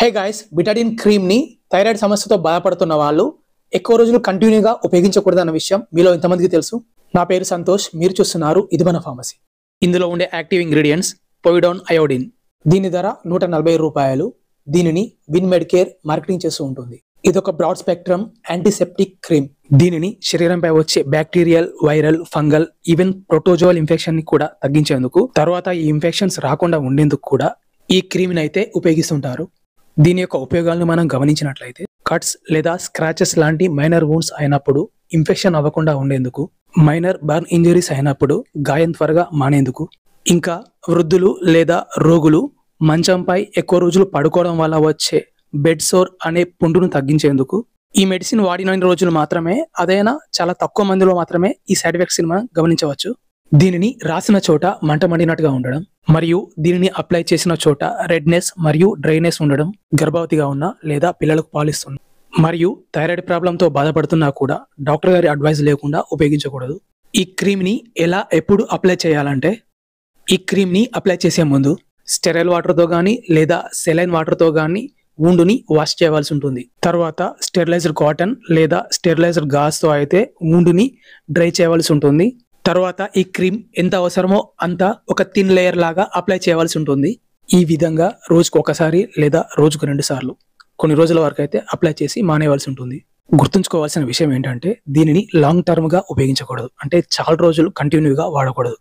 Hey guys, Betadine cream ని thyroid సమస్యతో బాధపడుతున్న వాళ్ళు ఎక్కువ రోజులు కంటిన్యూగా ఉపయోగించకూడదన్న విషయం మీలో ఎంతమందికి తెలుసు? నా పేరు సంతోష్, మీరు చూస్తున్నారు ఇది మన ఫార్మసీ. ఇందులో ఉండే యాక్టివ్ ఇంగ్రీడియంట్స్ పొవిడాన్ అయోడిన్. దీని ధర 140 రూపాయలు. దీనిని విన్ మెడికేర్ మార్కెటింగ్ చేస్తూ ఉంటుంది. ఇదొక బ్రాడ్ స్పెక్ట్రమ్ యాంటీసెప్టిక్ క్రీమ్. దీనిని శరీరంపై వచ్చే bacterial, viral, fungal, even protozoal infection ని కూడా తగ్గించేందుకు, తర్వాత ఈ ఇన్ఫెక్షన్స్ రాకుండా ఉండేందుకు కూడా ఈ క్రీమ్ ని అయితే ఉపయోగిస్తుంటారు. దీని యొక్క ఉపయోగాలను మనం గమనించినట్లయితే, కట్స్ లేదా స్క్రాచెస్ లాంటి మైనర్ వూండ్స్ అయినప్పుడు ఇన్ఫెక్షన్ అవ్వకుండా ఉండేందుకు, మైనర్ బర్న్ ఇంజరీస్ అయినప్పుడు గాయం త్వరగా మానేందుకు, ఇంకా వృద్ధులు లేదా రోగులు మంచంపై ఎక్కువ రోజులు పడుకోవడం వల్ల వచ్చే బెడ్ సోర్ అనే పుండును తగ్గించేందుకు, ఈ మెడిసిన్ వాడిన రోజులు మాత్రమే, అదైనా చాలా తక్కువ మందిలో మాత్రమే ఈ సైడ్ ఎఫెక్ట్స్ ని మనం గమనించవచ్చు. దీనిని రాసిన చోట మంట మండినట్టుగా ఉండడం, మరియు దీనిని అప్లై చేసిన చోట రెడ్నెస్ మరియు డ్రైనెస్ ఉండడం, గర్భవతిగా ఉన్న లేదా పిల్లలకు పాలిస్తున్న మరియు థైరాయిడ్ ప్రాబ్లంతో బాధపడుతున్నా కూడా డాక్టర్ గారి అడ్వైస్ లేకుండా ఉపయోగించకూడదు. ఈ క్రీమ్ ని ఎప్పుడు అప్లై చేయాలంటే, ఈ క్రీమ్ ని అప్లై చేసే ముందు స్టెరైల్ వాటర్తో కానీ లేదా సెలైన్ వాటర్తో కానీ వూండుని వాష్ చేయవలసి ఉంటుంది. తర్వాత స్టెరిలైజ్డ్ కాటన్ లేదా స్టెరిలైజ్డ్ గాజ్తో అయితే వూండుని డ్రై చేయవలసి ఉంటుంది. తర్వాత ఈ క్రీమ్ ఎంత అవసరమో అంత ఒక థిన్ లేయర్ లాగా అప్లై చేయవలసి ఉంటుంది. ఈ విధంగా రోజుకు ఒకసారి లేదా రోజుకు 2 సార్లు కొన్ని రోజుల వరకు అయితే అప్లై చేసి మానేయవలసి ఉంటుంది. గుర్తుంచుకోవాల్సిన విషయం ఏంటంటే, దీనిని లాంగ్ టర్మ్ గా ఉపయోగించకూడదు. అంటే చాలా రోజులు కంటిన్యూగా వాడకూడదు.